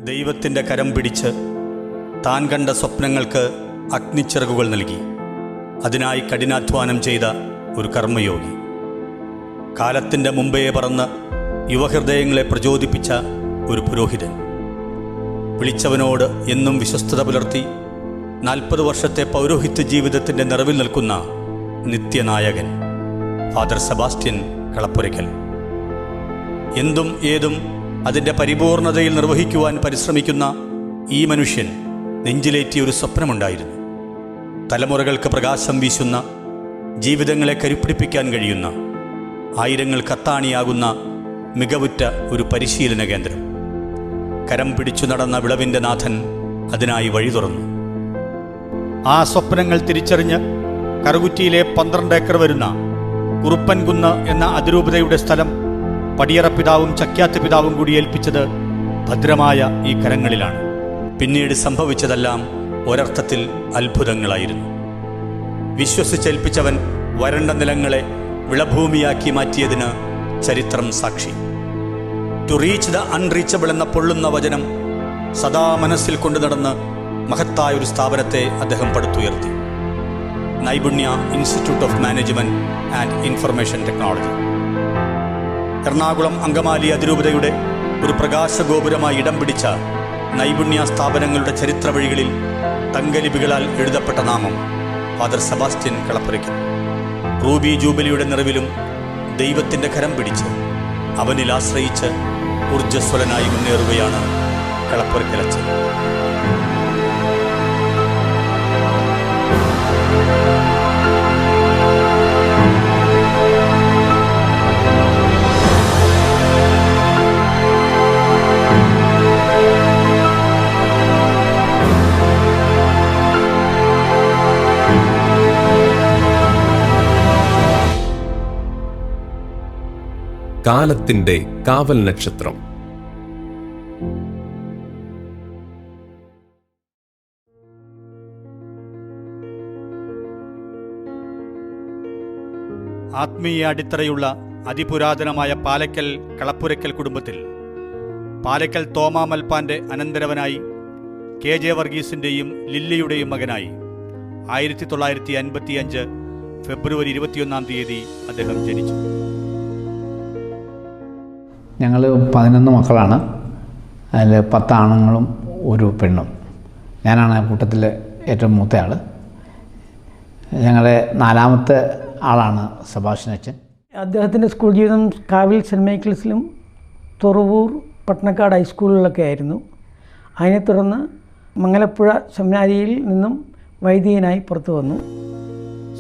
ദൈവത്തിൻ്റെ കരം പിടിച്ച് താൻ കണ്ട സ്വപ്നങ്ങൾക്ക് അഗ്നിച്ചിറകുകൾ നൽകി അതിനായി കഠിനാധ്വാനം ചെയ്ത ഒരു കർമ്മയോഗി. കാലത്തിൻ്റെ മുമ്പേ പറന്ന് യുവഹൃദയങ്ങളെ പ്രചോദിപ്പിച്ച ഒരു പുരോഹിതൻ. വിളിച്ചവനോട് എന്നും വിശ്വസ്തത പുലർത്തി 40 വർഷത്തെ പൗരോഹിത്യ ജീവിതത്തിൻ്റെ നിറവിൽ നിൽക്കുന്ന നിത്യനായകൻ ഫാദർ സെബാസ്റ്റ്യൻ കളപ്പുരയ്ക്കൽ. എന്തും ഏതും അതിൻ്റെ പരിപൂർണതയിൽ നിർവഹിക്കുവാൻ പരിശ്രമിക്കുന്ന ഈ മനുഷ്യൻ നെഞ്ചിലേറ്റിയ ഒരു സ്വപ്നമുണ്ടായിരുന്നു. തലമുറകൾക്ക് പ്രകാശം വീശുന്ന, ജീവിതങ്ങളെ കരുപ്പിടിപ്പിക്കാൻ കഴിയുന്ന, ആയിരങ്ങൾക്ക് അത്താണിയാകുന്ന മികവുറ്റ ഒരു പരിശീലന കേന്ദ്രം. കരം പിടിച്ചു നടന്ന വിളവിൻ്റെ നാഥൻ അതിനായി വഴി തുറന്നു. ആ സ്വപ്നങ്ങൾ തിരിച്ചറിഞ്ഞ് കറുകുറ്റിയിലെ 12 ഏക്കർ വരുന്ന കുറുപ്പൻകുന്ന് എന്ന അതിരൂപതയുടെ സ്ഥലം പടിയറപ്പിതാവും ചക്യാത്ത് പിതാവും കൂടി ഏൽപ്പിച്ചത് ഭദ്രമായ ഈ കരങ്ങളിലാണ്. പിന്നീട് സംഭവിച്ചതെല്ലാം ഒരർത്ഥത്തിൽ അത്ഭുതങ്ങളായിരുന്നു. വിശ്വസിച്ചേൽപ്പിച്ചവൻ വരണ്ട നിലങ്ങളെ വിളഭൂമിയാക്കി മാറ്റിയതിന് ചരിത്രം സാക്ഷി. ടു റീച്ച് ദ അൺറീച്ചബിൾ എന്ന പൊള്ളുന്ന വചനം സദാ മനസ്സിൽ കൊണ്ടു നടന്ന് മഹത്തായ ഒരു സ്ഥാപനത്തെ അദ്ദേഹം പടുത്തുയർത്തി. നൈപുണ്യ institute of management and information technology. Ernakulam Angamaly അതിരൂപതയുടെ ഒരു പ്രകാശഗോപുരമായി ഇടം പിടിച്ച നൈപുണ്യ സ്ഥാപനങ്ങളുടെ ചരിത്ര വഴികളിൽ തങ്കലിപികളാൽ എഴുതപ്പെട്ട നാമം ഫാദർ സെബാസ്റ്റ്യൻ കളപ്പുരയ്ക്കൽ. റൂബി ജൂബിലിയുടെ നിറവിലും ദൈവത്തിൻ്റെ കരം പിടിച്ച് അവനിൽ ആശ്രയിച്ച് ഊർജ്ജസ്വലനായി മുന്നേറുകയാണ് കളപ്പുരയ്ക്കലച്ചൻ. കാലത്തിന്റെ കാവൽ നക്ഷത്രം. ആത്മീയ അടിത്തറയുള്ള അതിപുരാതനമായ പാലക്കൽ കളപ്പുരയ്ക്കൽ കുടുംബത്തിൽ പാലക്കൽ തോമാ മൽപ്പാന്റെ അനന്തരവനായി KJ വർഗീസിൻ്റെയും ലില്ലിയുടെയും മകനായി 1955 ഫെബ്രുവരി 21 അദ്ദേഹം ജനിച്ചു. ഞങ്ങൾ 11 മക്കളാണ്. അതിൽ 10 ആണുങ്ങളും ഒരു പെണ്ണും. ഞാനാണ് കൂട്ടത്തിൽ ഏറ്റവും മൂത്തയാൾ. ഞങ്ങളുടെ 4ാമത്തെ ആളാണ് സെബാസ്റ്റ്യൻ അച്ഛൻ. അദ്ദേഹത്തിൻ്റെ സ്കൂൾ ജീവിതം കാവിൽ സെൻറ്റ് മൈക്കിൾസിലും തുറവൂർ പട്ടണക്കാട് ഹൈസ്കൂളിലൊക്കെ ആയിരുന്നു. അതിനെ തുടർന്ന് മംഗലപ്പുഴ സെമിനാരിയിൽ നിന്നും വൈദികനായി പുറത്തു വന്നു.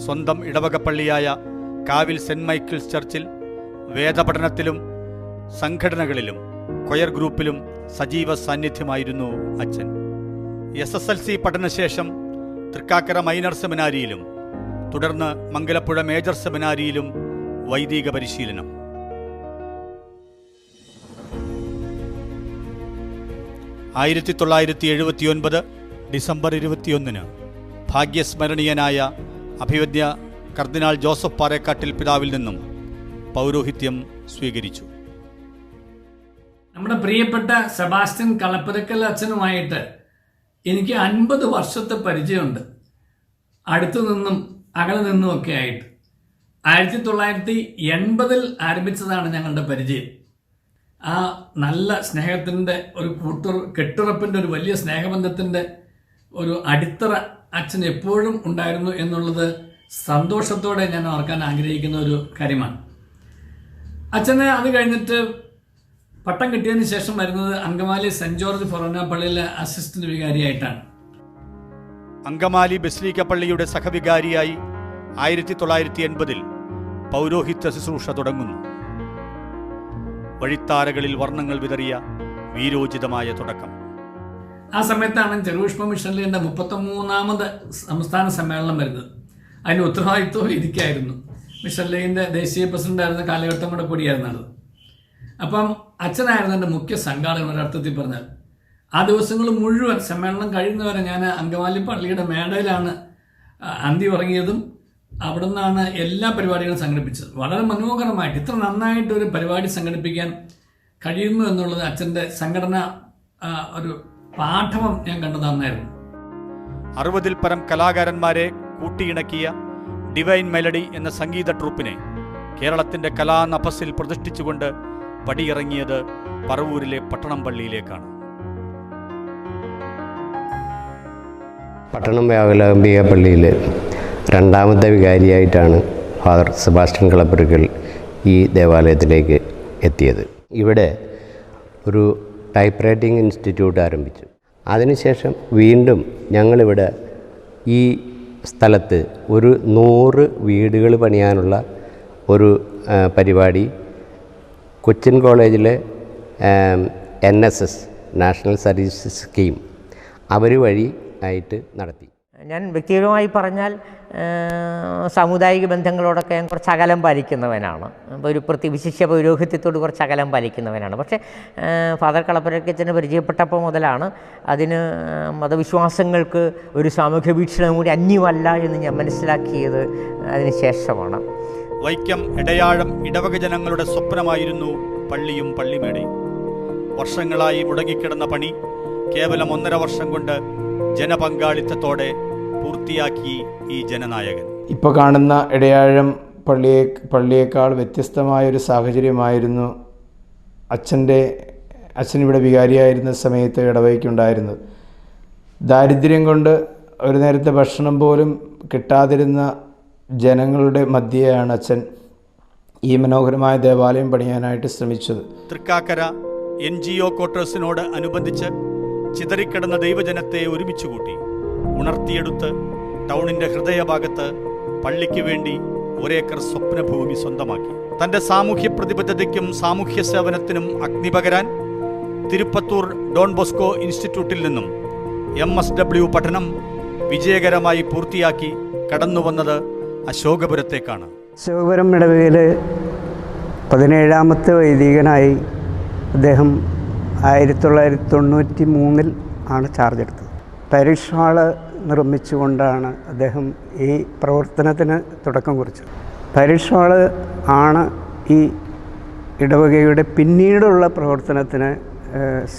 സ്വന്തം ഇടവകപ്പള്ളിയായ കാവിൽ സെൻറ്റ് മൈക്കിൾസ് ചർച്ചിൽ വേദപഠനത്തിലും സംഘടനകളിലും കൊയർ ഗ്രൂപ്പിലും സജീവ സാന്നിധ്യമായിരുന്നു അച്ഛൻ. SSLC പഠനശേഷം തൃക്കാക്കര മൈനർ സെമിനാരിയിലും തുടർന്ന് മംഗലപ്പുഴ മേജർ സെമിനാരിയിലും വൈദിക പരിശീലനം. ഡിസംബർ 21 ഭാഗ്യസ്മരണീയനായ അഭിവദ്യ കർദിനാൾ ജോസഫ് പാറേക്കാട്ടിൽ പിതാവിൽ നിന്നും പൗരോഹിത്യം സ്വീകരിച്ചു. നമ്മുടെ പ്രിയപ്പെട്ട സെബാസ്റ്റ്യൻ കളപ്പുരയ്ക്കൽ അച്ഛനുമായിട്ട് എനിക്ക് 50 വർഷത്തെ പരിചയമുണ്ട്. അടുത്തു നിന്നും അകലെ നിന്നുമൊക്കെ ആയിട്ട്. 1980 ആരംഭിച്ചതാണ് ഞങ്ങളുടെ പരിചയം. ആ നല്ല സ്നേഹത്തിൻ്റെ ഒരു കെട്ടുറപ്പിൻ്റെ ഒരു വലിയ സ്നേഹബന്ധത്തിൻ്റെ ഒരു അടിത്തറ അച്ഛൻ എപ്പോഴും ഉണ്ടായിരുന്നു എന്നുള്ളത് സന്തോഷത്തോടെ ഞാൻ ഓർക്കാൻ ആഗ്രഹിക്കുന്ന ഒരു കാര്യമാണ്. അച്ഛനെ അത് കഴിഞ്ഞിട്ട് പട്ടം കിട്ടിയതിന് ശേഷം വരുന്നത് അങ്കമാലി സെൻറ് ജോർജ് ഫൊറോന പള്ളിയിലെ അസിസ്റ്റന്റ് വികാരിയായിട്ടാണ്. അങ്കമാലി ബസിലിക്ക പള്ളിയുടെ സഹവികാരിയായി 1980 പൗരോഹിത്യ ശുശ്രൂഷ തുടങ്ങുന്നു. വഴിത്താരകളിൽ വർണ്ണങ്ങൾ വിതറിയ വീരോചിതമായ തുടക്കം. ആ സമയത്താണ് ചെറുപുഷ്പ മിഷൻ ലീഗിൻ്റെ 33ാമത് സംസ്ഥാന സമ്മേളനം വരുന്നത്. അതിൻ്റെ ഉത്തരവാദിത്വം ഇരിക്കായിരുന്നു. മിഷൻ ലീഗിൻ്റെ ദേശീയ പ്രസിഡന്റായിരുന്ന കാലഘട്ടം കൂടെ കൂടിയായിരുന്നു അത്. അപ്പം അച്ഛനായിരുന്നു എൻ്റെ മുഖ്യ സംഘാടകൻ ഒരർത്ഥത്തിൽ പറഞ്ഞാൽ. ആ ദിവസങ്ങൾ മുഴുവൻ സമ്മേളനം കഴിയുന്നവരെ ഞാൻ അങ്കമാലി പള്ളിയുടെ മേടയിലാണ് അന്തി ഉറങ്ങിയതും അവിടെ നിന്നാണ് എല്ലാ പരിപാടികളും സംഘടിപ്പിച്ചത്. വളരെ മനോഹരമായിട്ട് ഇത്ര നന്നായിട്ടൊരു പരിപാടി സംഘടിപ്പിക്കാൻ കഴിയുന്നു എന്നുള്ളത് അച്ഛൻ്റെ സംഘടന ഒരു പാഠവും ഞാൻ കണ്ടത് അന്നായിരുന്നു. 60-ൽ പരം കലാകാരന്മാരെ കൂട്ടിയിണക്കിയ ഡിവൈൻ മെലഡി എന്ന സംഗീത ട്രൂപ്പിനെ കേരളത്തിൻ്റെ കലാനഭസിൽ പ്രതിഷ്ഠിച്ചുകൊണ്ട് പടിയിറങ്ങിയത് പറവൂരിലെ പട്ടണംപള്ളിയിലേക്കാണ്. പട്ടണം വ്യാകുലാംബിക പള്ളിയിൽ രണ്ടാമത്തെ വികാരിയായിട്ടാണ് ഫാദർ സെബാസ്റ്റ്യൻ കളപ്പുരയ്ക്കൽ ഈ ദേവാലയത്തിലേക്ക് എത്തിയത്. ഇവിടെ ഒരു ടൈപ്പ് റൈറ്റിംഗ് ഇൻസ്റ്റിറ്റ്യൂട്ട് ആരംഭിച്ചു. അതിനുശേഷം വീണ്ടും ഞങ്ങളിവിടെ ഈ സ്ഥലത്ത് ഒരു 100 വീടുകൾ പണിയാനുള്ള ഒരു പരിപാടി കൊച്ചിൻ കോളേജിലെ NSS നാഷണൽ സർവീസ് സ്കീം അവർ വഴി ആയിട്ട് നടത്തി. ഞാൻ വ്യക്തിപരമായി പറഞ്ഞാൽ സാമുദായിക ബന്ധങ്ങളോടൊക്കെ ഞാൻ കുറച്ച് അകലം പാലിക്കുന്നവനാണ്. അപ്പോൾ ഒരു വിശിഷ്യ പൗരോഹിത്യത്തോട് കുറച്ച് അകലം പാലിക്കുന്നവനാണ്. പക്ഷേ ഫാദർ കളപ്പുരയ്ക്കച്ചനെ പരിചയപ്പെട്ടപ്പോൾ മുതലാണ് അതിന് മതവിശ്വാസങ്ങൾക്ക് ഒരു സാമൂഹ്യ വീക്ഷണം കൂടി അന്യമല്ല എന്ന് ഞാൻ മനസ്സിലാക്കിയത് അതിന് ശേഷമാണ്. വൈക്കം ഇടയാഴം ഇടവക ജനങ്ങളുടെ സ്വപ്നമായിരുന്നു പള്ളിയും പള്ളിമേടയും. വർഷങ്ങളായി മുടങ്ങിക്കിടന്ന പണി കേവലം 1.5 വർഷം കൊണ്ട് ജനപങ്കാളിത്തത്തോടെ പൂർത്തിയാക്കി ഈ ജനനായകൻ. ഇപ്പോൾ കാണുന്ന ഇടയാഴം പള്ളിയേക്കാൾ വ്യത്യസ്തമായൊരു സാഹചര്യമായിരുന്നു അച്ഛൻ ഇവിടെ വികാരിയായിരുന്ന സമയത്ത് ഇടവകയ്ക്കുണ്ടായിരുന്നത്. ദാരിദ്ര്യം കൊണ്ട് ഒരു നേരത്തെ ഭക്ഷണം പോലും കിട്ടാതിരുന്ന ജനങ്ങളുടെ മധ്യയാണ് അച്ഛൻ ഈ മനോഹരമായ ദേവാലയം പണിയാനായിട്ട് ശ്രമിച്ചത്. തൃക്കാക്കര NGO ക്വാർട്ടേഴ്സിനോട് അനുബന്ധിച്ച് ചിതറിക്കിടന്ന ദൈവജനത്തെ ഒരുമിച്ചുകൂട്ടി ഉണർത്തിയെടുത്ത് ടൗണിൻ്റെ ഹൃദയഭാഗത്ത് പള്ളിക്ക് വേണ്ടി 1 ഏക്കർ സ്വപ്നഭൂമി സ്വന്തമാക്കി. തൻ്റെ സാമൂഹ്യ പ്രതിബദ്ധതയ്ക്കും സാമൂഹ്യ സേവനത്തിനും അഗ്നി പകരാൻ തിരുപ്പത്തൂർ ഡോൺ ബോസ്കോ ഇൻസ്റ്റിറ്റ്യൂട്ടിൽ നിന്നും MSW പഠനം വിജയകരമായി പൂർത്തിയാക്കി കടന്നുവന്നത് അശോകപുരത്തേക്കാണ്. അശോകപുരം ഇടവകയിൽ 17ാമത്തെ വൈദികനായി അദ്ദേഹം 1993 ആണ് ചാർജ് എടുത്തത്. പാരിഷ് ഹാള് നിർമ്മിച്ചുകൊണ്ടാണ് അദ്ദേഹം ഈ പ്രവർത്തനത്തിന് തുടക്കം കുറിച്ചത്. പാരിഷ് ഹാള് ആണ് ഈ ഇടവകയുടെ പിന്നീടുള്ള പ്രവർത്തനത്തിന്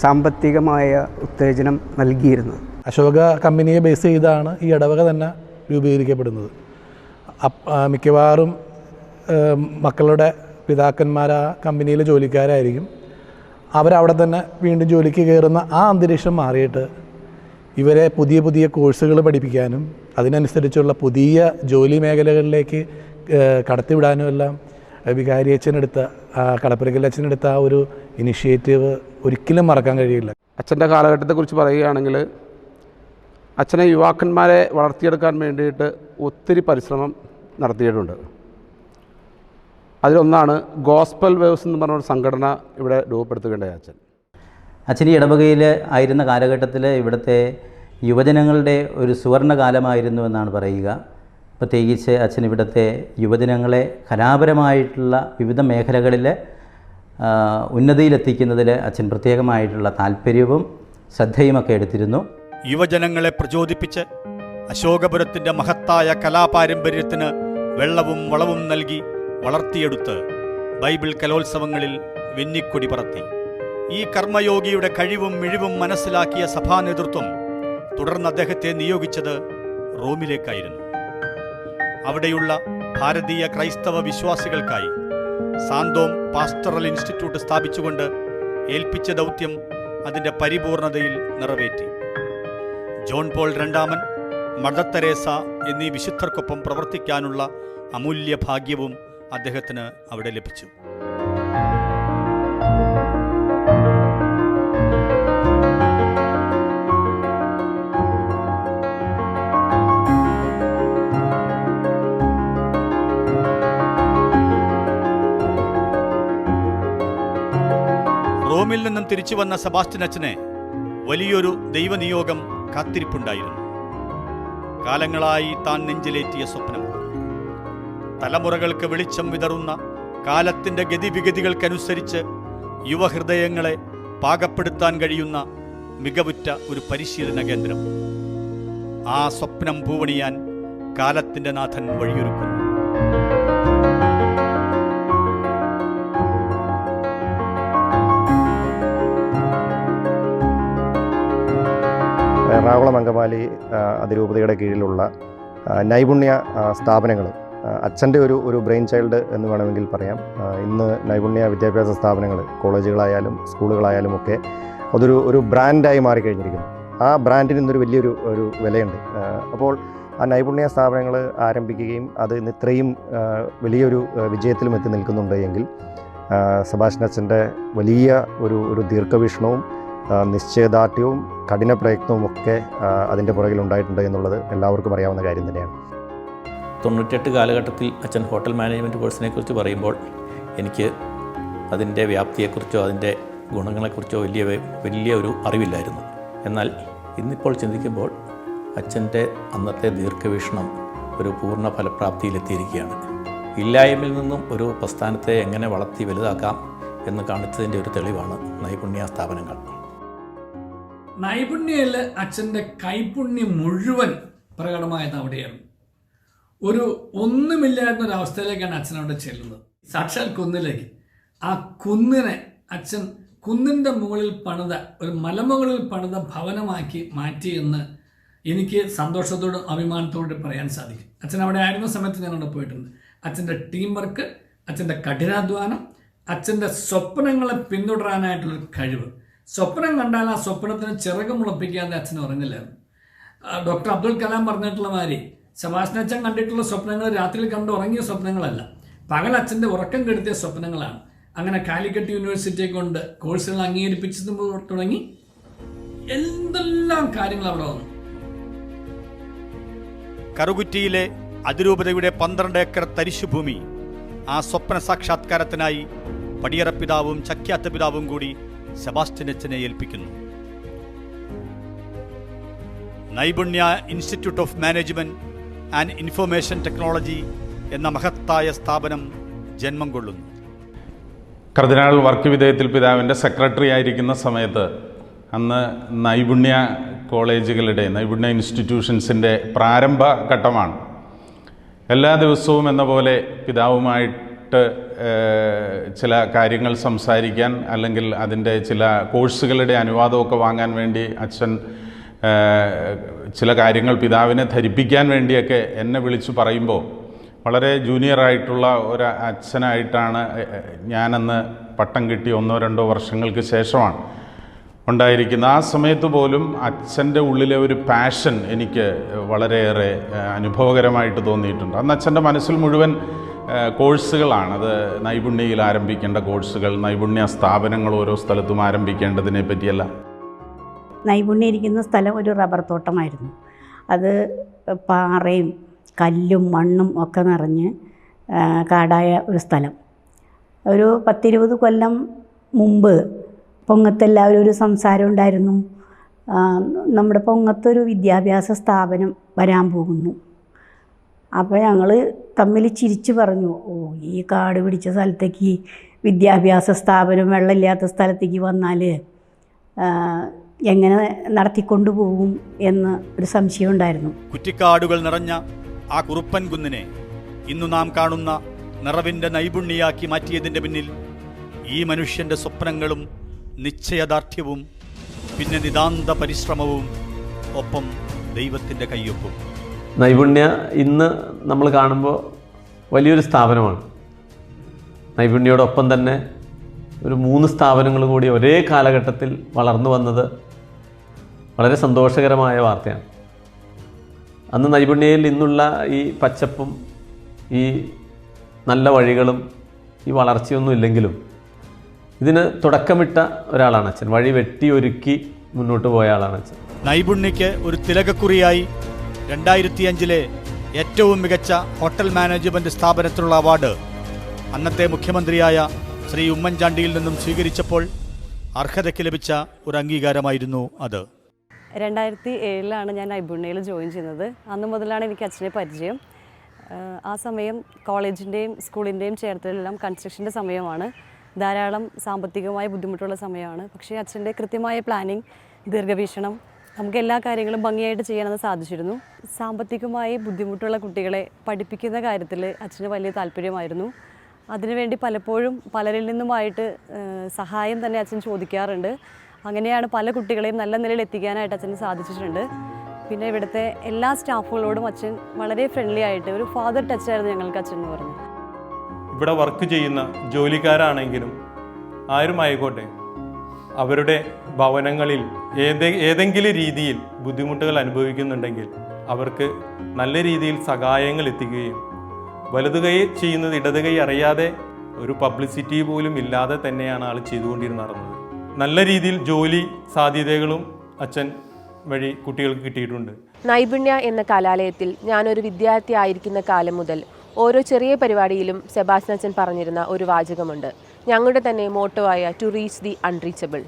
സാമ്പത്തികമായ ഉത്തേജനം നൽകിയിരുന്നത്. അശോക കമ്പനിയെ ബേസ് ചെയ്താണ് ഈ ഇടവക തന്നെ രൂപീകരിക്കപ്പെടുന്നത്. മിക്കവാറും മക്കളുടെ പിതാക്കന്മാർ ആ കമ്പനിയിലെ ജോലിക്കാരായിരിക്കും. അവരവിടെ തന്നെ വീണ്ടും ജോലിക്ക് കയറുന്ന ആ അന്തരീക്ഷം മാറിയിട്ട് ഇവരെ പുതിയ പുതിയ കോഴ്സുകൾ പഠിപ്പിക്കാനും അതിനനുസരിച്ചുള്ള പുതിയ ജോലി മേഖലകളിലേക്ക് കടത്തിവിടാനും എല്ലാം വികാരി അച്ഛനെടുത്ത കളപ്പുരയ്ക്കൽ അച്ഛനെടുത്ത ആ ഒരു ഇനിഷ്യേറ്റീവ് ഒരിക്കലും മറക്കാൻ കഴിയില്ല. അച്ഛൻ്റെ കാലഘട്ടത്തെക്കുറിച്ച് പറയുകയാണെങ്കിൽ അച്ഛനെ യുവാക്കന്മാരെ വളർത്തിയെടുക്കാൻ വേണ്ടിയിട്ട് ഒത്തിരി പരിശ്രമം നടത്തിയിട്ടുണ്ട്. അതിലൊന്നാണ് ഗോസ്പൽ വേവ്സ് എന്ന് പറഞ്ഞൊരു സംഘടന ഇവിടെ രൂപപ്പെടുത്തുകയുണ്ടായി. അച്ഛൻ ഈ ഇടവകയിൽ ആയിരുന്ന കാലഘട്ടത്തിൽ ഇവിടുത്തെ യുവജനങ്ങളുടെ ഒരു സുവർണകാലമായിരുന്നു എന്നാണ് പറയുക. പ്രത്യേകിച്ച് അച്ഛൻ ഇവിടുത്തെ യുവജനങ്ങളെ കലാപരമായിട്ടുള്ള വിവിധ മേഖലകളിൽ ഉന്നതിയിലെത്തിക്കുന്നതിൽ അച്ഛൻ പ്രത്യേകമായിട്ടുള്ള താല്പര്യവും ശ്രദ്ധയുമൊക്കെ എടുത്തിരുന്നു. യുവജനങ്ങളെ പ്രചോദിപ്പിച്ച് അശോകപുരത്തിൻ്റെ മഹത്തായ കലാപാരമ്പര്യത്തിന് വെള്ളവും വളവും നൽകി വളർത്തിയെടുത്ത് ബൈബിൾ കലോത്സവങ്ങളിൽ വെന്നിക്കൊടി പറത്തി. ഈ കർമ്മയോഗിയുടെ കഴിവും മിഴിവും മനസ്സിലാക്കിയ സഭാ നേതൃത്വം തുടർന്ന് അദ്ദേഹത്തെ നിയോഗിച്ചത് റോമിലേക്കായിരുന്നു. അവിടെയുള്ള ഭാരതീയ ക്രൈസ്തവ വിശ്വാസികൾക്കായി സാന്തോം പാസ്റ്ററൽ ഇൻസ്റ്റിറ്റ്യൂട്ട് സ്ഥാപിച്ചുകൊണ്ട് ഏൽപ്പിച്ച ദൗത്യം അതിൻ്റെ പരിപൂർണതയിൽ നിറവേറ്റി. ജോൺ പോൾ രണ്ടാമൻ, മദർ തെരേസ എന്നീ വിശുദ്ധർക്കൊപ്പം പ്രവർത്തിക്കാനുള്ള അമൂല്യ ഭാഗ്യവും അദ്ദേഹത്തിന് അവിടെ ലഭിച്ചു. റോമിൽ നിന്നും തിരിച്ചു വന്ന സെബാസ്റ്റ്യൻ അച്ഛനെ വലിയൊരു ദൈവനിയോഗം കാത്തിരിപ്പുണ്ടായിരുന്നു. കാലങ്ങളായി താൻ നെഞ്ചിലേറ്റിയ സ്വപ്നം, തലമുറകൾക്ക് വെളിച്ചം വിതറുന്ന കാലത്തിൻ്റെ ഗതിവിഗതികൾക്കനുസരിച്ച് യുവഹൃദയങ്ങളെ പാകപ്പെടുത്താൻ കഴിയുന്ന മികവുറ്റ ഒരു പരിശീലന കേന്ദ്രം. ആ സ്വപ്നം പൂവണിയാൻ കാലത്തിൻ്റെ നാഥൻ വഴിയൊരുക്കുന്നു. എറണാകുളം അങ്കമാലി അതിരൂപതയുടെ കീഴിലുള്ള നൈപുണ്യ സ്ഥാപനങ്ങൾ അച്ഛൻ്റെ ഒരു ബ്രെയിൻ ചൈൽഡ് എന്ന് വേണമെങ്കിൽ പറയാം. ഇന്ന് നൈപുണ്യ വിദ്യാഭ്യാസ സ്ഥാപനങ്ങൾ കോളേജുകളായാലും സ്കൂളുകളായാലും ഒക്കെ അതൊരു ബ്രാൻഡായി മാറിക്കഴിഞ്ഞിരിക്കുന്നു. ആ ബ്രാൻഡിന് ഇന്നൊരു വലിയൊരു വിലയുണ്ട്. അപ്പോൾ ആ നൈപുണ്യ സ്ഥാപനങ്ങൾ ആരംഭിക്കുകയും അത് ഇന്ന് ഇത്രയും വലിയൊരു വിജയത്തിലും എത്തി നിൽക്കുന്നുണ്ട് എങ്കിൽ സെബാസ്റ്റ്യൻ അച്ഛൻ്റെ വലിയ ഒരു ദീർഘവീക്ഷണവും നിശ്ചയദാർഢ്യവും കഠിന പ്രയത്നവും ഒക്കെ അതിൻ്റെ പുറകിലുണ്ടായിട്ടുണ്ട് എന്നുള്ളത് എല്ലാവർക്കും അറിയാവുന്ന കാര്യം തന്നെയാണ്. 98 കാലഘട്ടത്തിൽ അച്ഛൻ ഹോട്ടൽ മാനേജ്മെൻറ്റ് കോഴ്സിനെ കുറിച്ച് പറയുമ്പോൾ എനിക്ക് അതിൻ്റെ വ്യാപ്തിയെക്കുറിച്ചോ അതിൻ്റെ ഗുണങ്ങളെക്കുറിച്ചോ വലിയ ഒരു അറിവില്ലായിരുന്നു. എന്നാൽ ഇന്നിപ്പോൾ ചിന്തിക്കുമ്പോൾ അച്ഛൻ്റെ അന്നത്തെ ദീർഘവീക്ഷണം ഒരു പൂർണ്ണ ഫലപ്രാപ്തിയിലെത്തിയിരിക്കുകയാണ്. ഇല്ലായ്മയിൽ നിന്നും ഒരു പ്രസ്ഥാനത്തെ എങ്ങനെ വളർത്തി വലുതാക്കാം എന്ന് കാണിച്ചതിൻ്റെ ഒരു തെളിവാണ് നൈപുണ്യ സ്ഥാപനങ്ങൾ. നൈപുണ്യയിൽ അച്ഛൻ്റെ കൈപുണ്യം മുഴുവൻ പ്രകടമായത് അവിടെയാണ്. ഒന്നുമില്ലായിരുന്നൊരവസ്ഥയിലേക്കാണ് അച്ഛൻ അവിടെ ചെല്ലുന്നത്, സാക്ഷാൽ കുന്നിലേക്ക്. ആ കുന്നിനെ അച്ഛൻ കുന്നിൻ്റെ മുകളിൽ പണിത ഒരു മലമുകളിൽ പണിത ഭവനമാക്കി മാറ്റി എന്ന് എനിക്ക് സന്തോഷത്തോടും അഭിമാനത്തോടും പറയാൻ സാധിക്കും. അച്ഛൻ അവിടെ ആയിരുന്ന സമയത്ത് ഞാൻ അവിടെ പോയിട്ടുണ്ട്. അച്ഛൻ്റെ ടീം വർക്ക്, അച്ഛൻ്റെ കഠിനാധ്വാനം, അച്ഛൻ്റെ സ്വപ്നങ്ങളെ പിന്തുടരാനായിട്ടുള്ളൊരു കഴിവ്. സ്വപ്നം കണ്ടാൽ ആ സ്വപ്നത്തിന് ചിറക് മുളപ്പിക്കാതെ അച്ഛൻ ഉറങ്ങില്ലായിരുന്നു. ഡോക്ടർ അബ്ദുൽ കലാം പറഞ്ഞിട്ടുള്ള മാതിരി സെബാസ്റ്റ്യൻ അച്ഛൻ കണ്ടിട്ടുള്ള സ്വപ്നങ്ങൾ രാത്രിയിൽ കണ്ട് ഉറങ്ങിയ സ്വപ്നങ്ങളല്ല, പകൽ അച്ഛൻ്റെ ഉറക്കം കെടുത്തിയ സ്വപ്നങ്ങളാണ്. അങ്ങനെ കാലിക്കറ്റ് യൂണിവേഴ്സിറ്റിയെ കൊണ്ട് കോഴ്സുകൾ അംഗീകരിപ്പിച്ചത് തുടങ്ങി എന്തെല്ലാം കാര്യങ്ങൾ അവിടെ വന്നു. കറുകുറ്റിയിലെ അതിരൂപതയുടെ 12 ഏക്കർ തരിശുഭൂമി ആ സ്വപ്ന സാക്ഷാത്കാരത്തിനായി പടിയറ പിതാവും ചക്യാത്ത പിതാവും കൂടി സെബാസ്റ്റ്യൻ അച്ഛനെ ഏൽപ്പിക്കുന്നു. നൈപുണ്യ institute of management and information technology എന്ന മഹത്തായ സ്ഥാപനം ജന്മം കൊള്ളുന്നു. കർദിനാൾ വർക്ക് വിധേയത്തിൽ പിതാവിൻ്റെ സെക്രട്ടറി ആയിരിക്കുന്ന സമയത്ത് അന്ന് നൈപുണ്യ കോളേജുകളുടെ നൈപുണ്യ ഇൻസ്റ്റിറ്റ്യൂഷൻസിൻ്റെ പ്രാരംഭ ഘട്ടമാണ്. എല്ലാ ദിവസവും എന്ന പോലെ പിതാവുമായിട്ട് ചില കാര്യങ്ങൾ സംസാരിക്കാൻ അല്ലെങ്കിൽ അതിൻ്റെ ചില കോഴ്സുകളുടെ അനുവാദമൊക്കെ വാങ്ങാൻ വേണ്ടി അച്ഛൻ ചില കാര്യങ്ങൾ പിതാവിനെ ധരിപ്പിക്കാൻ വേണ്ടിയൊക്കെ എന്നെ വിളിച്ചു പറയുമ്പോൾ വളരെ ജൂനിയറായിട്ടുള്ള ഒരു അച്ഛനായിട്ടാണ് ഞാനന്ന് പട്ടം കിട്ടി 1-2 വർഷങ്ങൾക്ക് ശേഷമാണ് ഉണ്ടായിരിക്കുന്നത്. ആ സമയത്ത് പോലും അച്ഛൻ്റെ ഉള്ളിലെ ഒരു പാഷൻ എനിക്ക് വളരെയേറെ അനുഭവകരമായിട്ട് തോന്നിയിട്ടുണ്ട്. അന്ന് അച്ഛൻ്റെ മനസ്സിൽ മുഴുവൻ കോഴ്സുകളാണ്. അത് നൈപുണ്യയിൽ ആരംഭിക്കേണ്ട കോഴ്സുകൾ, നൈപുണ്യ സ്ഥാപനങ്ങൾ ഓരോ സ്ഥലത്തും ആരംഭിക്കേണ്ടതിനെ പറ്റിയല്ല. നൈപുണ്യം ഇരിക്കുന്ന സ്ഥലം ഒരു റബ്ബർ തോട്ടമായിരുന്നു. അത് പാറയും കല്ലും മണ്ണും ഒക്കെ നിറഞ്ഞ് കാടായ ഒരു സ്ഥലം. ഒരു 10-20 കൊല്ലം മുമ്പ് പൊങ്ങത്തെല്ലാവരും ഒരു സംസാരം ഉണ്ടായിരുന്നു, നമ്മുടെ പൊങ്ങത്തൊരു വിദ്യാഭ്യാസ സ്ഥാപനം വരാൻ പോകുന്നു. അപ്പോൾ ഞങ്ങൾ തമ്മിൽ ചിരിച്ചു പറഞ്ഞു, ഈ കാട് പിടിച്ച സ്ഥലത്തേക്ക് വിദ്യാഭ്യാസ സ്ഥാപനം വെള്ളമില്ലാത്ത സ്ഥലത്തേക്ക് വന്നാൽ എങ്ങനെ നടത്തിക്കൊണ്ടു പോകും എന്ന് ഒരു സംശയം ഉണ്ടായിരുന്നു. കുറ്റിക്കാടുകൾ നിറഞ്ഞ ആ കുറുപ്പൻ കുന്നിനെ ഇന്നു നാം കാണുന്ന നിറവിൻ്റെ നൈപുണ്യാക്കി മാറ്റിയതിൻ്റെ പിന്നിൽ ഈ മനുഷ്യൻ്റെ സ്വപ്നങ്ങളും നിശ്ചയദാർഢ്യവും പിന്നെ നിതാന്ത പരിശ്രമവും ഒപ്പം ദൈവത്തിൻ്റെ കയ്യൊപ്പും. നൈപുണ്യ ഇന്ന് നമ്മൾ കാണുമ്പോൾ വലിയൊരു സ്ഥാപനമാണ്. നൈപുണ്യയോടൊപ്പം തന്നെ ഒരു 3 സ്ഥാപനങ്ങൾ കൂടി ഒരേ കാലഘട്ടത്തിൽ വളർന്നു വന്നത് വളരെ സന്തോഷകരമായ വാർത്തയാണ്. അന്ന് നൈപുണ്യയിൽ ഇന്നുള്ള ഈ പച്ചപ്പും ഈ നല്ല വഴികളും ഈ വളർച്ചയൊന്നും ഇല്ലെങ്കിലും ഇതിന് തുടക്കമിട്ട ഒരാളാണ് അച്ഛൻ. വഴി വെട്ടി ഒരുക്കി മുന്നോട്ട് പോയ ആളാണ് അച്ഛൻ. നൈപുണ്യയ്ക്ക് ഒരു തിലകക്കുറിയായി 2005 ഏറ്റവും മികച്ച ഹോട്ടൽ മാനേജ്മെന്റ് സ്ഥാപനത്തിനുള്ള അവാർഡ് അന്നത്തെ മുഖ്യമന്ത്രിയായ ശ്രീ ഉമ്മൻചാണ്ടിയിൽ നിന്നും സ്വീകരിച്ചപ്പോൾ അർഹതയ്ക്ക് ലഭിച്ച ഒരു അംഗീകാരമായിരുന്നു അത്. 2007 ഞാൻ നൈപുണ്യയിൽ ജോയിൻ ചെയ്യുന്നത്. അന്ന് മുതലാണ് എനിക്ക് അച്ഛനെ പരിചയം. ആ സമയം കോളേജിൻ്റെയും സ്കൂളിൻ്റെയും ചേർത്തലെല്ലാം കൺസ്ട്രക്ഷൻ്റെ സമയമാണ്. ധാരാളം സാമ്പത്തികമായ ബുദ്ധിമുട്ടുള്ള സമയമാണ്. പക്ഷേ അച്ഛൻ്റെ കൃത്യമായ പ്ലാനിങ്, ദീർഘവീക്ഷണം, നമുക്ക് എല്ലാ കാര്യങ്ങളും ഭംഗിയായിട്ട് ചെയ്യാനത് സാധിച്ചിരുന്നു. സാമ്പത്തികമായി ബുദ്ധിമുട്ടുള്ള കുട്ടികളെ പഠിപ്പിക്കുന്ന കാര്യത്തിൽ അച്ഛന് വലിയ താല്പര്യമായിരുന്നു. അതിനുവേണ്ടി പലപ്പോഴും പലരിൽ നിന്നുമായിട്ട് സഹായം തന്നെ അച്ഛൻ ചോദിക്കാറുണ്ട്. അങ്ങനെയാണ് പല കുട്ടികളെയും നല്ല നിലയിൽ എത്തിക്കാനായിട്ട് അച്ഛന് സാധിച്ചിട്ടുണ്ട്. പിന്നെ ഇവിടുത്തെ എല്ലാ സ്റ്റാഫുകളോടും അച്ഛൻ വളരെ ഫ്രണ്ട്ലി ആയിട്ട് ഒരു ഫാദർ ടച്ചായിരുന്നു ഞങ്ങൾക്ക് അച്ഛൻ എന്ന് പറഞ്ഞു. ഇവിടെ വർക്ക് ചെയ്യുന്ന ജോലിക്കാരാണെങ്കിലും ആരുമായിക്കോട്ടെ, അവരുടെ ഭവനങ്ങളിൽ ഏതെങ്കിലും രീതിയിൽ ബുദ്ധിമുട്ടുകൾ അനുഭവിക്കുന്നുണ്ടെങ്കിൽ അവർക്ക് നല്ല രീതിയിൽ സഹായങ്ങൾ എത്തിക്കുകയും വലതു കൈ ചെയ്യുന്നത് ഇടത് കൈ അറിയാതെ ഒരു പബ്ലിസിറ്റി പോലും ഇല്ലാതെ തന്നെയാണ് ആൾ ചെയ്തുകൊണ്ടിരുന്നത്. നല്ല രീതിയിൽ ജോലി സാധ്യതകളും അച്ഛൻ വഴി കുട്ടികൾക്ക് കിട്ടിയിട്ടുണ്ട്. നൈപുണ്യ എന്ന കലാലയത്തിൽ ഞാനൊരു വിദ്യാർത്ഥി ആയിരിക്കുന്ന കാലം മുതൽ ഓരോ ചെറിയ പരിപാടിയിലും സെബാസ്റ്റ്യൻ അച്ഛൻ പറഞ്ഞിരുന്ന ഒരു വാചകമുണ്ട്. ഞങ്ങളുടെ തന്നെ മോട്ടോ ആയ ടു റീച്ച് ദി അൺറീച്ചബിൾ.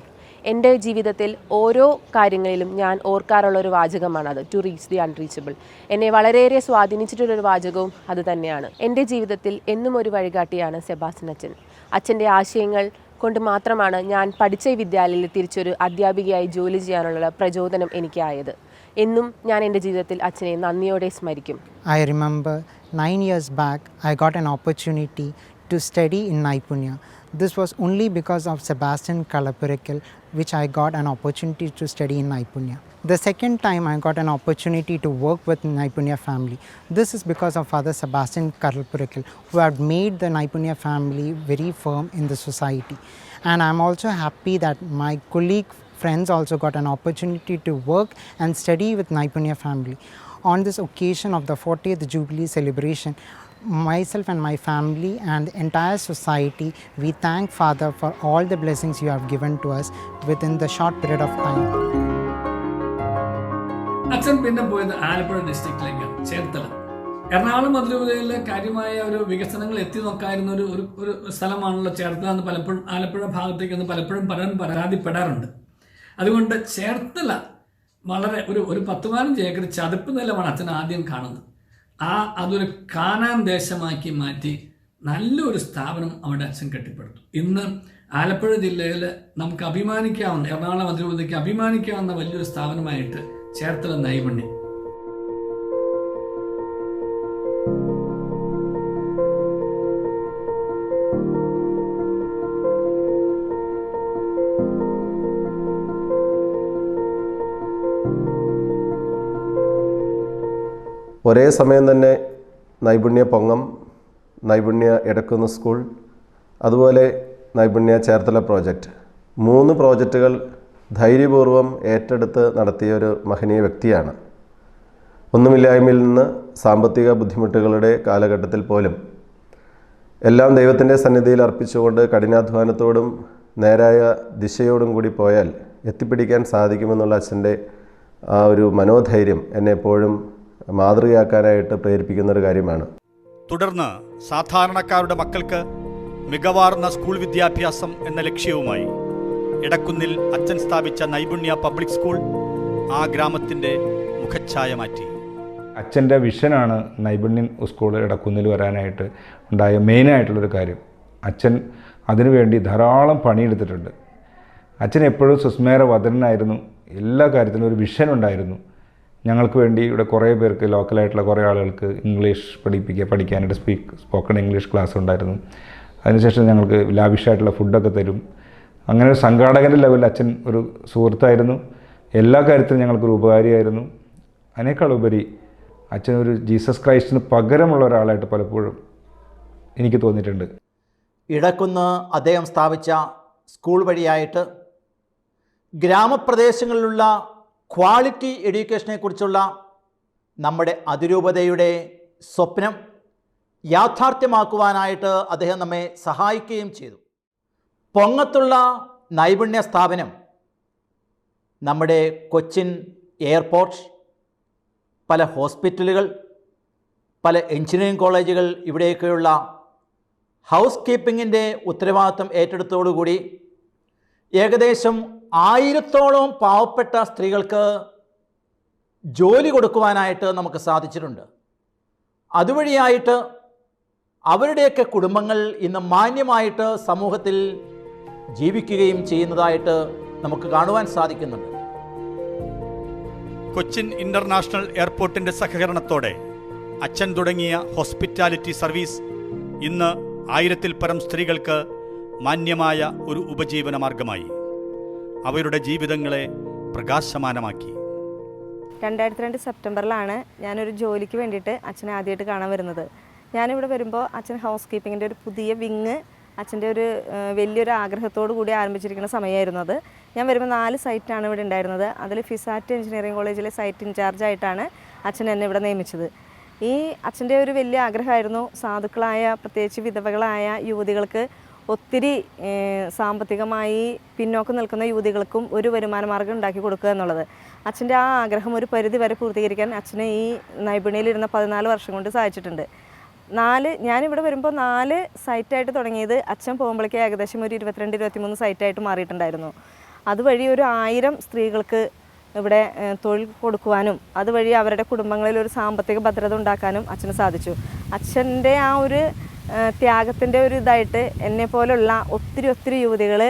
എൻ്റെ ജീവിതത്തിൽ ഓരോ കാര്യങ്ങളിലും ഞാൻ ഓർക്കാറുള്ളൊരു വാചകമാണത്, ടു റീച്ച് ദി അൺറീച്ചബിൾ. എന്നെ വളരെയേറെ സ്വാധീനിച്ചിട്ടുള്ളൊരു വാചകവും അത് തന്നെയാണ്. എൻ്റെ ജീവിതത്തിൽ എന്നും ഒരു വഴികാട്ടിയാണ് സെബാസ്റ്റ്യൻ അച്ഛൻ. അച്ഛൻ്റെ ആശയങ്ങൾ കൊണ്ട് മാത്രമാണ് ഞാൻ പഠിച്ച ഈ വിദ്യാലയത്തിൽ തിരിച്ചൊരു അധ്യാപികയായി ജോലി ചെയ്യാനുള്ള പ്രചോദനം എനിക്കായത്. എന്നും ഞാൻ എൻ്റെ ജീവിതത്തിൽ അച്ഛനെ നന്ദിയോടെ സ്മരിക്കും. I remember 9 years back I got an opportunity to study in Naipunya. This was only because of Sebastian Kalapurikal which I got an opportunity to study in Naipunya. The second time I got an opportunity to work with Naipunya family. This is because of Father Sebastian Kalapurikal who had made the Naipunya family very firm in the society. And I'm also happy that my colleague friends also got an opportunity to work and study with Naipunya family. On this occasion of the 40th Jubilee celebration, myself and my family and the entire society, we thank Father for all the blessings you have given to us within the short period of time. അച്ഛൻ പിന്നെ പോയത് ആലപ്പുഴ ഡിസ്ട്രിക്റ്റിലേക്കാണ്, ചേർത്തല. എറണാകുളം അതിരൂപതയിലെ കാര്യമായ ഒരു വികസനങ്ങൾ എത്തി നോക്കായിരുന്ന ഒരു സ്ഥലമാണല്ലോ ചേർത്തല എന്ന് പലപ്പോഴും ആലപ്പുഴ ഭാഗത്തേക്കൊന്ന് പലപ്പോഴും പരാതിപ്പെടാറുണ്ട്. അതുകൊണ്ട് ചേർത്തല വളരെ ഒരു 10-15 ഏക്കർ ചതുപ്പ് നിലമാണ് അച്ഛൻ ആദ്യം കാണുന്നത്. അതൊരു കാനാൻ ദേശമാക്കി മാറ്റി നല്ലൊരു സ്ഥാപനം അവിടെ അച്ഛൻ കെട്ടിപ്പടുത്തു. ഇന്ന് ആലപ്പുഴ ജില്ലയിൽ നമുക്ക് അഭിമാനിക്കാവുന്ന, എറണാകുളം അതിരൂപതയ്ക്ക് അഭിമാനിക്കാവുന്ന വലിയൊരു സ്ഥാപനമായിട്ട് ചേർത്തല നൈപുണ്യം. ഒരേ സമയം തന്നെ നൈപുണ്യ പൊങ്ങം, നൈപുണ്യ എടക്കുന്ന് സ്കൂൾ, അതുപോലെ നൈപുണ്യ ചേർത്തല പ്രോജക്റ്റ്, 3 പ്രോജക്റ്റുകൾ ധൈര്യപൂർവ്വം ഏറ്റെടുത്ത് നടത്തിയ ഒരു മഹനീയ വ്യക്തിയാണ്. ഒന്നുമില്ലായ്മയിൽ നിന്ന് സാമ്പത്തിക ബുദ്ധിമുട്ടുകളുടെ കാലഘട്ടത്തിൽ പോലും എല്ലാം ദൈവത്തിൻ്റെ സന്നിധിയിൽ അർപ്പിച്ചുകൊണ്ട് കഠിനാധ്വാനത്തോടും നേരായ ദിശയോടും കൂടി പോയാൽ എത്തിപ്പിടിക്കാൻ സാധിക്കുമെന്നുള്ള അച്ഛൻ്റെ ആ ഒരു മനോധൈര്യം എന്നെ എപ്പോഴും മാതൃകയാക്കാനായിട്ട് പ്രേരിപ്പിക്കുന്നൊരു കാര്യമാണ്. തുടർന്ന് സാധാരണക്കാരുടെ മക്കൾക്ക് മികവാർന്ന സ്കൂൾ വിദ്യാഭ്യാസം എന്ന ലക്ഷ്യവുമായി എടക്കുന്നിൽ അച്ഛൻ സ്ഥാപിച്ച നൈപുണ്യ പബ്ലിക് സ്കൂൾ ആ ഗ്രാമത്തിൻ്റെ മുഖച്ഛായ മാറ്റി. അച്ഛൻ്റെ വിഷനാണ് നൈപുണ്യം സ്കൂൾ എടക്കുന്നിൽ വരാനായിട്ട് ഉണ്ടായ മെയിനായിട്ടുള്ളൊരു കാര്യം. അച്ഛൻ അതിനുവേണ്ടി ധാരാളം പണിയെടുത്തിട്ടുണ്ട്. അച്ഛൻ എപ്പോഴും സുസ്മേരവദനായിരുന്നു. എല്ലാ കാര്യത്തിലും ഒരു വിഷൻ ഉണ്ടായിരുന്നു. ഞങ്ങൾക്ക് വേണ്ടി ഇവിടെ കുറേ പേർക്ക്, ലോക്കലായിട്ടുള്ള കുറേ ആളുകൾക്ക് ഇംഗ്ലീഷ് പഠിക്കാനായിട്ട് സ്പോക്കൺ ഇംഗ്ലീഷ് ക്ലാസ് ഉണ്ടായിരുന്നു. അതിനുശേഷം ഞങ്ങൾക്ക് ലാവിഷായിട്ടുള്ള ഫുഡൊക്കെ തരും. അങ്ങനെ ഒരു സംഘാടകൻ്റെ ലെവലിൽ അച്ഛൻ ഒരു സുഹൃത്തായിരുന്നു. എല്ലാ കാര്യത്തിലും ഞങ്ങൾക്കൊരു ഉപകാരിയായിരുന്നു. അതിനേക്കാളുപരി അച്ഛൻ ഒരു ജീസസ് ക്രൈസ്റ്റിന് പകരമുള്ള ഒരാളായിട്ട് പലപ്പോഴും എനിക്ക് തോന്നിയിട്ടുണ്ട്. ഇടക്കുന്ന് അദ്ദേഹം സ്ഥാപിച്ച സ്കൂൾ വഴിയായിട്ട് ഗ്രാമപ്രദേശങ്ങളിലുള്ള ക്വാളിറ്റി എഡ്യൂക്കേഷനെക്കുറിച്ചുള്ള നമ്മുടെ അതിരൂപതയുടെ സ്വപ്നം യാഥാർത്ഥ്യമാക്കുവാനായിട്ട് അദ്ദേഹം നമ്മെ സഹായിക്കുകയും ചെയ്തു. പൊങ്ങത്തുള്ള നൈപുണ്യ സ്ഥാപനം നമ്മുടെ കൊച്ചിൻ എയർപോർട്ട്, പല ഹോസ്പിറ്റലുകൾ, പല എഞ്ചിനീയറിംഗ് കോളേജുകൾ, ഇവിടെയൊക്കെയുള്ള ഹൗസ് കീപ്പിങ്ങിൻ്റെ ഉത്തരവാദിത്വം ഏറ്റെടുത്തോടുകൂടി ഏകദേശം 1000-ഓളം പാവപ്പെട്ട സ്ത്രീകൾക്ക് ജോലി കൊടുക്കുവാനായിട്ട് നമുക്ക് സാധിച്ചിട്ടുണ്ട്. അതുവഴിയായിട്ട് അവരുടെയൊക്കെ കുടുംബങ്ങൾ ഇന്ന് മാന്യമായിട്ട് സമൂഹത്തിൽ ജീവിക്കുകയും ചെയ്യുന്നതായിട്ട് നമുക്ക് കാണുവാൻ സാധിക്കുന്നുണ്ട്. കൊച്ചിൻ ഇന്റർനാഷണൽ എയർപോർട്ടിന്റെ സഹകരണത്തോടെ അച്ഛൻ തുടങ്ങിയ ഹോസ്പിറ്റാലിറ്റി സർവീസ് ഇന്ന് 1000-ൽ പരം സ്ത്രീകൾക്ക് മാന്യമായ ഒരു ഉപജീവന മാർഗമായി. അവരുടെ ജീവിതങ്ങളെ പ്രകാശമാനമാക്കി. 2002 സെപ്റ്റംബറിലാണ് ഞാനൊരു ജോലിക്ക് വേണ്ടിയിട്ട് അച്ഛനെ ആദ്യമായിട്ട് കാണാൻ വരുന്നത്. ഞാനിവിടെ വരുമ്പോൾ അച്ഛൻ ഹൗസ് കീപ്പിങ്ങിൻ്റെ ഒരു പുതിയ വിങ് അച്ഛൻ്റെ ഒരു വലിയൊരു ആഗ്രഹത്തോടു കൂടി ആരംഭിച്ചിരിക്കുന്ന സമയമായിരുന്നു അത്. ഞാൻ വരുമ്പോൾ 4 സൈറ്റാണ് ഇവിടെ ഉണ്ടായിരുന്നത്. അതിൽ ഫിസാറ്റ് എഞ്ചിനീയറിംഗ് കോളേജിലെ സൈറ്റ് ഇൻചാർജായിട്ടാണ് അച്ഛൻ എന്നെ ഇവിടെ നിയമിച്ചത്. ഈ അച്ഛൻ്റെ ഒരു വലിയ ആഗ്രഹമായിരുന്നു സാധുക്കളായ, പ്രത്യേകിച്ച് വിധവകളായ യുവതികൾക്ക്, ഒത്തിരി സാമ്പത്തികമായി പിന്നോക്കം നിൽക്കുന്ന യുവതികൾക്കും ഒരു വരുമാന മാർഗ്ഗം ഉണ്ടാക്കി കൊടുക്കുക എന്നുള്ളത്. അച്ഛൻ്റെ ആ ആഗ്രഹം ഒരു പരിധി വരെ പൂർത്തീകരിക്കാൻ അച്ഛന് ഈ നൈപുണ്യയിലിരുന്ന 14 വർഷം കൊണ്ട് സാധിച്ചിട്ടുണ്ട്. ഞാനിവിടെ വരുമ്പോൾ 4 സൈറ്റായിട്ട് തുടങ്ങിയത് അച്ഛൻ പോകുമ്പോഴേക്കും ഏകദേശം ഒരു 22-23 സൈറ്റായിട്ട് മാറിയിട്ടുണ്ടായിരുന്നു. അതുവഴി ഒരു 1000 സ്ത്രീകൾക്ക് ഇവിടെ തൊഴിൽ കൊടുക്കുവാനും അതുവഴി അവരുടെ കുടുംബങ്ങളിൽ ഒരു സാമ്പത്തിക ഭദ്രത ഉണ്ടാക്കാനും അച്ഛന് സാധിച്ചു. അച്ഛൻ്റെ ആ ഒരു ത്യാഗത്തിൻ്റെ ഒരു ഇതായിട്ട് എന്നെപ്പോലുള്ള ഒത്തിരി യുവതികൾ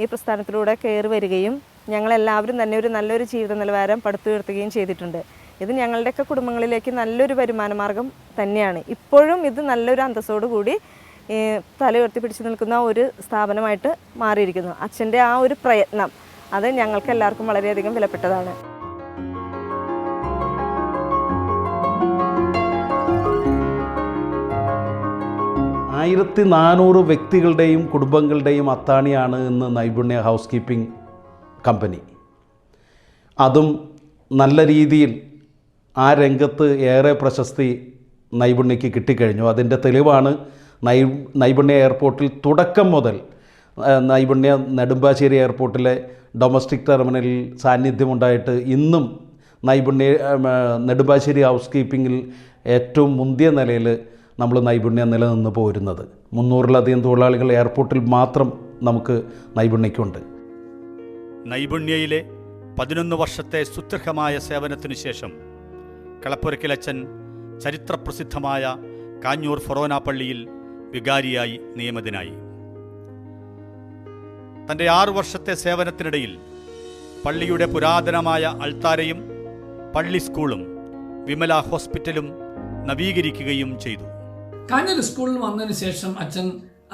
ഈ പ്രസ്ഥാനത്തിലൂടെ കയറി വരികയും ഞങ്ങളെല്ലാവരും തന്നെ ഒരു നല്ലൊരു ജീവിത നിലവാരം പടുത്തുയർത്തുകയും ചെയ്തിട്ടുണ്ട്. ഇത് ഞങ്ങളുടെയൊക്കെ കുടുംബങ്ങളിലേക്ക് നല്ലൊരു വരുമാന മാർഗം തന്നെയാണ്. ഇപ്പോഴും ഇത് നല്ലൊരു അന്തസ്സോടു കൂടി തലയുയർത്തി പിടിച്ചു നിൽക്കുന്ന ഒരു സ്ഥാപനമായിട്ട് മാറിയിരിക്കുന്നു. അച്ഛൻ്റെ ആ ഒരു പ്രയത്നം അത് ഞങ്ങൾക്ക് എല്ലാവർക്കും വളരെയധികം വിലപ്പെട്ടതാണ്. ആയിരത്തി 400 വ്യക്തികളുടെയും കുടുംബങ്ങളുടെയും അത്താണിയാണ് ഇന്ന് നൈപുണ്യ ഹൗസ് കീപ്പിംഗ് കമ്പനി. അതും നല്ല രീതിയിൽ ആ രംഗത്ത് ഏറെ പ്രശസ്തി നൈപുണ്യക്ക് കിട്ടിക്കഴിഞ്ഞു. അതിൻ്റെ തെളിവാണ് നൈപുണ്യ എയർപോർട്ടിൽ തുടക്കം മുതൽ നൈപുണ്യ നെടുമ്പാശ്ശേരി എയർപോർട്ടിലെ ഡൊമസ്റ്റിക് ടെർമിനലിൽ സാന്നിധ്യമുണ്ടായിട്ട് ഇന്നും നെടുമ്പാശ്ശേരി ഹൗസ് കീപ്പിങ്ങിൽ ഏറ്റവും മുന്തിയ നിലയിൽ നമ്മൾ നൈപുണ്യം നിലനിന്ന് പോരുന്നത്. 300-ലധികം തൊഴിലാളികൾ എയർപോർട്ടിൽ മാത്രം നമുക്ക് നൈപുണ്യക്കുണ്ട്. നൈപുണ്യയിലെ 11 വർഷത്തെ സുദീർഘമായ സേവനത്തിനു ശേഷം കളപ്പുരയ്ക്കലച്ചൻ ചരിത്രപ്രസിദ്ധമായ കാഞ്ഞൂർ ഫൊറോന പള്ളിയിൽ വികാരിയായി നിയമിതനായി. തൻ്റെ 6 വർഷത്തെ സേവനത്തിനിടയിൽ പള്ളിയുടെ പുരാതനമായ അൾത്താരയും പള്ളി സ്കൂളും വിമല ഹോസ്പിറ്റലും നവീകരിക്കുകയും ചെയ്തു. കാഞ്ഞൂർ സ്കൂളിൽ വന്നതിന് ശേഷം അച്ഛൻ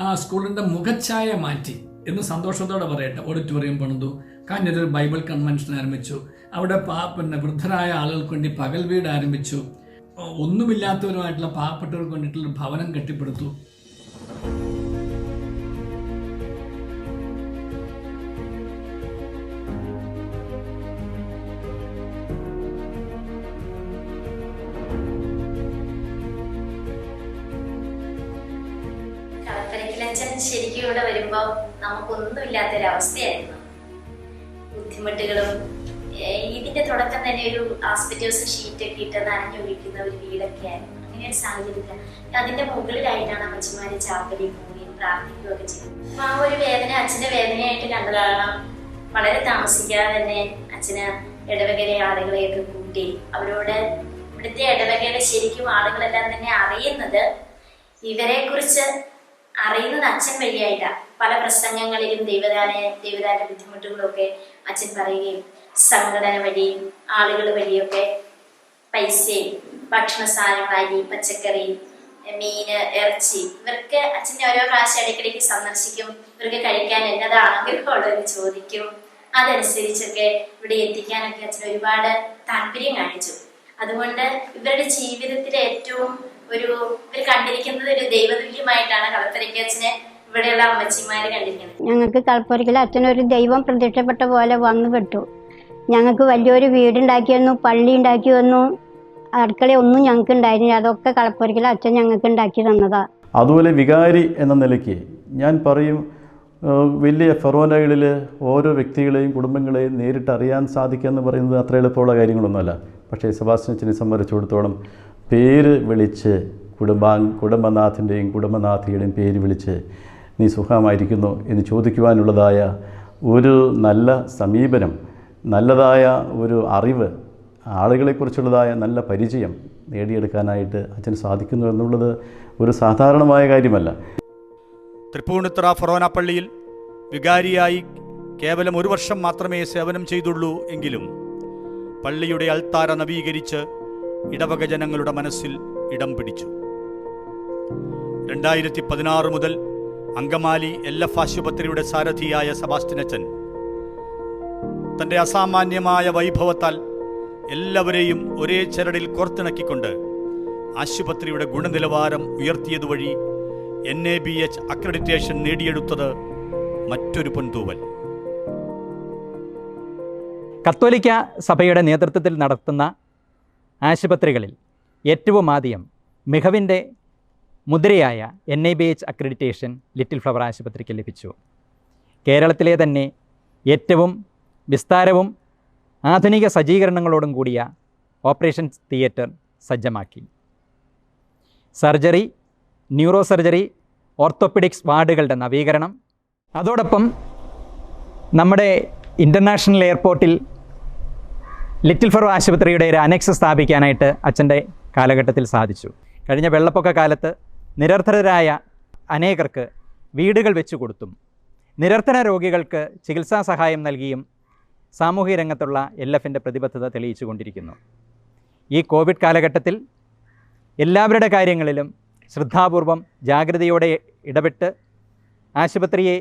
ആ സ്കൂളിൻ്റെ മുഖച്ഛായ മാറ്റി എന്ന് സന്തോഷത്തോടെ പറയട്ടെ. ഓഡിറ്റോറിയം പണിതു, കാഞ്ഞൂർ ഒരു ബൈബിൾ കൺവെൻഷൻ ആരംഭിച്ചു, അവിടെ വൃദ്ധരായ ആളുകൾക്ക് വേണ്ടി പകൽ വീട് ആരംഭിച്ചു, ഒന്നുമില്ലാത്തവരുമായിട്ടുള്ള പാവപ്പെട്ടവർക്ക് വേണ്ടിയിട്ടുള്ള ഭവനം കെട്ടിപ്പടുത്തു. ശരിക്കും ഇവിടെ വരുമ്പോ നമുക്കൊന്നുമില്ലാത്തൊരവസ്ഥയായിരുന്നു. ബുദ്ധിമുട്ടുകളും ഇതിന്റെ തുടക്കം തന്നെ ഒരു ആസ്പെറ്റോസ് ഷീറ്റൊക്കെ ഇട്ട് നനഞ്ഞൊഴിക്കുന്ന ഒരു വീടൊക്കെ ആയിരുന്നു. അങ്ങനെ ഒരു സാഹചര്യത്തിൽ അതിന്റെ മുകളിലായിട്ടാണ് അമ്മച്ചിമാര് ചാപ്പലിൽ പോവുകയും പ്രാർത്ഥിക്കുകയൊക്കെ ചെയ്തത്. അപ്പൊ ആ ഒരു വേദന അച്ഛന്റെ വേദനയായിട്ട് കണ്ടതാണ്. വളരെ താമസിക്കാതെ തന്നെ അച്ഛന് ഇടവകയിലെ ആളുകളെയൊക്കെ കൂട്ടി അവരോട് ഇവിടുത്തെ ഇടവകയിലെ ശരിക്കും ആളുകളെല്ലാം തന്നെ അറിയുന്നത് ഇവരെ കുറിച്ച് അറിയുന്നത് അച്ഛൻ വഴിയായിട്ടാണ്. പല പ്രസംഗങ്ങളിലും ദൈവദാന ബുദ്ധിമുട്ടുകളൊക്കെ അച്ഛൻ പറയുകയും സംഘടന വഴിയും ആളുകൾ വഴിയൊക്കെ പൈസയും ഭക്ഷണ സാധനങ്ങൾ, അരി, പച്ചക്കറി, മീന്, ഇറച്ചി, ഇവർക്ക് അച്ഛൻ്റെ ഓരോ പ്രാവശ്യം ഇടയ്ക്കിടയ്ക്ക് സന്ദർശിക്കും. ഇവർക്ക് കഴിക്കാൻ എന്നതാണെങ്കിലുള്ളവർ ചോദിക്കും. അതനുസരിച്ചൊക്കെ ഇവിടെ എത്തിക്കാനൊക്കെ അച്ഛൻ ഒരുപാട് താല്പര്യം കാണിച്ചു. അതുകൊണ്ട് ഇവരുടെ ജീവിതത്തിലെ ഏറ്റവും ഇവർ കണ്ടിരിക്കുന്നത് ഒരു ദൈവതുല്യമായിട്ടാണ് കളപ്പുരയ്ക്കച്ഛനെ ഇവിടെയുള്ള അമ്മച്ചിമാര് കണ്ടിരിക്കുന്നത്. ഞങ്ങൾക്ക് കളപ്പുരയ്ക്കൽ അച്ഛനൊരു ദൈവം പ്രത്യക്ഷപ്പെട്ട പോലെ വന്നു പെട്ടു. ഞങ്ങൾക്ക് വലിയൊരു വീടുണ്ടാക്കി വന്നു, പള്ളി ഉണ്ടാക്കി വന്നു, അടുക്കളയൊന്നും ഞങ്ങൾക്ക് ഉണ്ടായിരുന്നില്ല. അതൊക്കെ കളപ്പുരയ്ക്കൽ അച്ഛൻ ഞങ്ങൾക്ക് ഉണ്ടാക്കി തന്നതാണ്. അതുപോലെ വികാരി എന്ന നിലയ്ക്ക് ഞാൻ പറയും, വലിയ ഫൊറോനകളിൽ ഓരോ വ്യക്തികളെയും കുടുംബങ്ങളെയും നേരിട്ട് അറിയാൻ സാധിക്കുക എന്ന് പറയുന്നത് അത്ര എളുപ്പമുള്ള കാര്യങ്ങളൊന്നുമല്ല. പക്ഷേ സെബാസ്റ്റ്യൻ അച്ഛനെ സംബന്ധിച്ചിടത്തോളം പേര് വിളിച്ച് കുടുംബനാഥൻ്റെയും കുടുംബനാഥിയുടെയും പേര് വിളിച്ച് നീ സുഖമായിരിക്കുന്നു എന്ന് ചോദിക്കുവാനുള്ളതായ ഒരു നല്ല സമീപനം, നല്ലതായ ഒരു അറിവ്, ആളുകളെക്കുറിച്ചുള്ളതായ നല്ല പരിചയം നേടിയെടുക്കാനായിട്ട് അച്ഛന് സാധിക്കുന്നു എന്നുള്ളത് ഒരു സാധാരണമായ കാര്യമല്ല. തൃപ്പൂണിത്തുറ ഫൊറോന പള്ളിയിൽ വികാരിയായി കേവലം 1 വർഷം മാത്രമേ സേവനം ചെയ്തുള്ളൂ എങ്കിലും പള്ളിയുടെ അൾത്താര നവീകരിച്ച് ഇടവക ജനങ്ങളുടെ മനസ്സിൽ ഇടം പിടിച്ചു. 2016 മുതൽ അങ്കമാലി LF ആശുപത്രിയുടെ സാരഥിയായ സെബാസ്റ്റ്യൻ അച്ഛൻ തൻ്റെ അസാമാന്യമായ വൈഭവത്താൽ എല്ലാവരെയും ഒരേ ചരടിൽ കോർത്തിണക്കിക്കൊണ്ട് ആശുപത്രിയുടെ ഗുണനിലവാരം ഉയർത്തിയതുവഴി NABH അക്രഡിറ്റേഷൻ നേടിയെടുത്തത് മറ്റൊരു പൊൻതൂവൽ. കത്തോലിക്ക സഭയുടെ നേതൃത്വത്തിൽ നടത്തുന്ന ആശുപത്രികളിൽ ഏറ്റവും ആദ്യം മികവിൻ്റെ മുദ്രയായ NABH അക്രഡിറ്റേഷൻ ലിറ്റിൽ ഫ്ലവർ ആശുപത്രിക്ക് ലഭിച്ചു. കേരളത്തിലെ തന്നെ ഏറ്റവും വിസ്താരവും ആധുനിക സജ്ജീകരണങ്ങളോടും കൂടിയ ഓപ്പറേഷൻ തിയേറ്റർ സജ്ജമാക്കി. സർജറി, ന്യൂറോ സർജറി, ഓർത്തോപെഡിക്സ് വാർഡുകളുടെ നവീകരണം, അതോടൊപ്പം നമ്മുടെ ഇൻ്റർനാഷണൽ എയർപോർട്ടിൽ ലിറ്റിൽ ഫ്ലവർ ആശുപത്രിയുടെ ഒരു അനെക്സ് സ്ഥാപിക്കാനായിട്ട് അച്ഛൻ്റെ കാലഘട്ടത്തിൽ സാധിച്ചു. കഴിഞ്ഞ വെള്ളപ്പൊക്ക കാലത്ത് നിരർത്ഥരായ അനേകർക്ക് വീടുകൾ വെച്ചു കൊടുത്തും നിരർത്ഥന രോഗികൾക്ക് ചികിത്സാ സഹായം നൽകിയും സാമൂഹിക രംഗത്തുള്ള LFൻ്റെ പ്രതിബദ്ധത തെളിയിച്ചു കൊണ്ടിരിക്കുന്നു. ഈ കോവിഡ് കാലഘട്ടത്തിൽ എല്ലാവരുടെ കാര്യങ്ങളിലും ശ്രദ്ധാപൂർവം ജാഗ്രതയോടെ ഇടപെട്ട് ആശുപത്രിയെ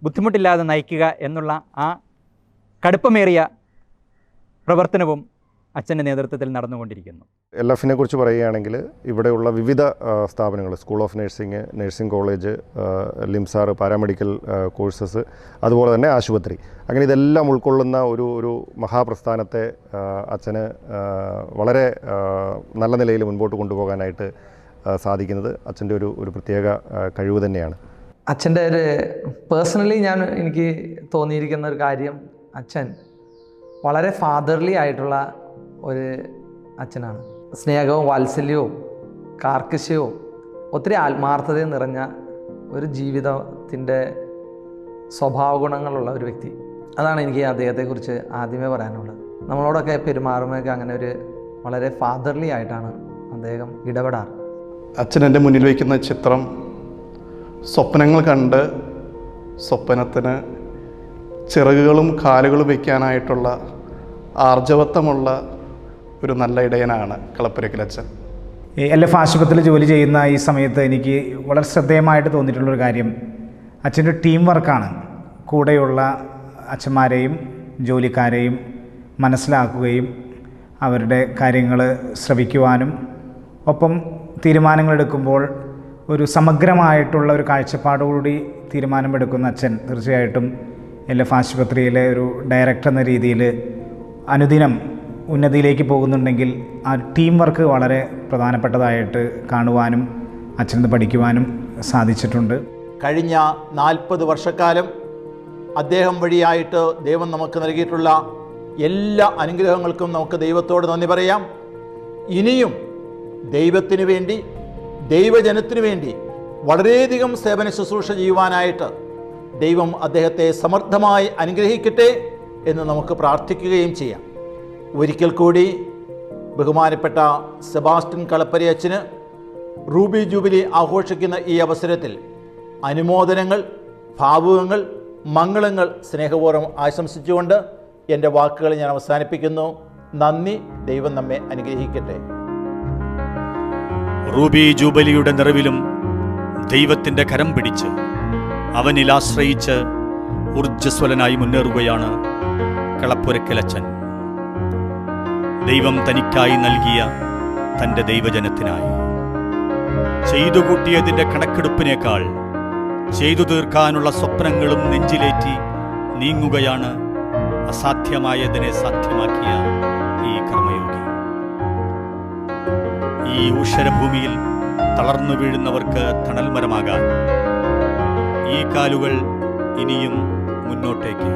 ബുദ്ധിമുട്ടില്ലാതെ നയിക്കുക എന്നുള്ള ആ കടുപ്പമേറിയ പ്രവർത്തനവും അച്ഛൻ്റെ നേതൃത്വത്തിൽ നടന്നുകൊണ്ടിരിക്കുന്നു. LFനെ കുറിച്ച് പറയുകയാണെങ്കിൽ ഇവിടെയുള്ള വിവിധ സ്ഥാപനങ്ങൾ, school of nursing, nursing college, ലിംസാർ, പാരാമെഡിക്കൽ കോഴ്സസ്, അതുപോലെ തന്നെ ആശുപത്രി, അങ്ങനെ ഇതെല്ലാം ഉൾക്കൊള്ളുന്ന ഒരു മഹാപ്രസ്ഥാനത്തെ അച്ഛന് വളരെ നല്ല നിലയിൽ മുൻപോട്ട് കൊണ്ടുപോകാനായിട്ട് സാധിക്കുന്നത് അച്ഛൻ്റെ ഒരു പ്രത്യേക കഴിവ് തന്നെയാണ്. അച്ഛൻ്റെ ഒരു പേഴ്സണലി എനിക്ക് തോന്നിയിരിക്കുന്ന ഒരു കാര്യം, അച്ഛൻ വളരെ ഫാദർലി ആയിട്ടുള്ള ഒരു അച്ഛനാണ്. സ്നേഹവും വാത്സല്യവും കാർക്കശ്യവും ഒത്തിരി ആത്മാർത്ഥതയും നിറഞ്ഞ ഒരു ജീവിതത്തിൻ്റെ സ്വഭാവ ഗുണങ്ങളുള്ള ഒരു വ്യക്തി. അതാണ് എനിക്ക് അദ്ദേഹത്തെക്കുറിച്ച് ആദ്യമേ പറയാനുള്ളത്. നമ്മളോടൊക്കെ പെരുമാറുമ്പോഴൊക്കെ അങ്ങനെ ഒരു വളരെ ഫാദർലി ആയിട്ടാണ് അദ്ദേഹം ഇടപെടാറ്. അച്ഛൻ എൻ്റെ മുന്നിൽ വയ്ക്കുന്ന ചിത്രം സ്വപ്നങ്ങൾ കണ്ട് സ്വപ്നത്തിന് ചിറകുകളും കാലുകളും വയ്ക്കാനായിട്ടുള്ള ആർജവത്വമുള്ള ഒരു നല്ല ഇടയനാണ് കളപ്പുരയ്ക്കലച്ഛൻ. LF ആശുപത്രിയിൽ ജോലി ചെയ്യുന്ന ഈ സമയത്ത് എനിക്ക് വളരെ ശ്രദ്ധേയമായിട്ട് തോന്നിയിട്ടുള്ളൊരു കാര്യം അച്ഛൻ്റെ ടീം വർക്കാണ്. കൂടെയുള്ള അച്ഛന്മാരെയും ജോലിക്കാരെയും മനസ്സിലാക്കുകയും അവരുടെ കാര്യങ്ങൾ ശ്രവിക്കുവാനും ഒപ്പം തീരുമാനങ്ങളെടുക്കുമ്പോൾ ഒരു സമഗ്രമായിട്ടുള്ള ഒരു കാഴ്ചപ്പാടോടുകൂടി തീരുമാനമെടുക്കുന്ന അച്ഛൻ തീർച്ചയായിട്ടും LF ആശുപത്രിയിലെ ഒരു ഡയറക്ടർ എന്ന രീതിയിൽ അനുദിനം ഉന്നതിയിലേക്ക് പോകുന്നുണ്ടെങ്കിൽ ആ ടീം വർക്ക് വളരെ പ്രധാനപ്പെട്ടതായിട്ട് കാണുവാനും അച്ഛനിൽ നിന്ന് പഠിക്കുവാനും സാധിച്ചിട്ടുണ്ട്. കഴിഞ്ഞ 40 വർഷക്കാലം അദ്ദേഹം വഴിയായിട്ട് ദൈവം നമുക്ക് നൽകിയിട്ടുള്ള എല്ലാ അനുഗ്രഹങ്ങൾക്കും നമുക്ക് ദൈവത്തോട് നന്ദി പറയാം. ഇനിയും ദൈവത്തിനു വേണ്ടി, ദൈവജനത്തിനു വേണ്ടി വളരെയധികം സേവന ശുശ്രൂഷ ചെയ്യുവാനായിട്ട് ദൈവം അദ്ദേഹത്തെ സമർത്ഥമായി അനുഗ്രഹിക്കട്ടെ എന്ന് നമുക്ക് പ്രാർത്ഥിക്കുകയും ചെയ്യാം. ഒരിക്കൽ കൂടി ബഹുമാനപ്പെട്ട സെബാസ്റ്റ്യൻ കളപ്പുരയച്ഛന് റൂബി ജൂബിലി ആഘോഷിക്കുന്ന ഈ അവസരത്തിൽ അനുമോദനങ്ങൾ, ഭാവുകങ്ങൾ, മംഗളങ്ങൾ സ്നേഹപൂർവ്വം ആശംസിച്ചുകൊണ്ട് എൻ്റെ വാക്കുകൾ ഞാൻ അവസാനിപ്പിക്കുന്നു. നന്ദി. ദൈവം നമ്മെ അനുഗ്രഹിക്കട്ടെ. റൂബി ജൂബലിയുടെ നിറവിലും ദൈവത്തിൻ്റെ കരം പിടിച്ച് അവനിൽ ആശ്രയിച്ച് ഊർജ്ജസ്വലനായി മുന്നേറുകയാണ് കളപ്പുരയ്ക്കലച്ഛൻ. ദൈവം തനിക്കായി നൽകിയ തൻ്റെ ദൈവജനത്തിനായി ചെയ്തു കൂട്ടിയതിൻ്റെ കണക്കെടുപ്പിനേക്കാൾ ചെയ്തു തീർക്കാനുള്ള സ്വപ്നങ്ങളും നെഞ്ചിലേറ്റി നീങ്ങുകയാണ് അസാധ്യമായതിനെ സാധ്യമാക്കിയ ഈ കർമ്മയോഗി. ഈ ഊഷരഭൂമിയിൽ തളർന്നു വീഴുന്നവർക്ക് തണൽമരമാകാൻ ഈ കാലുകൾ ഇനിയും മുന്നോട്ടേക്ക്.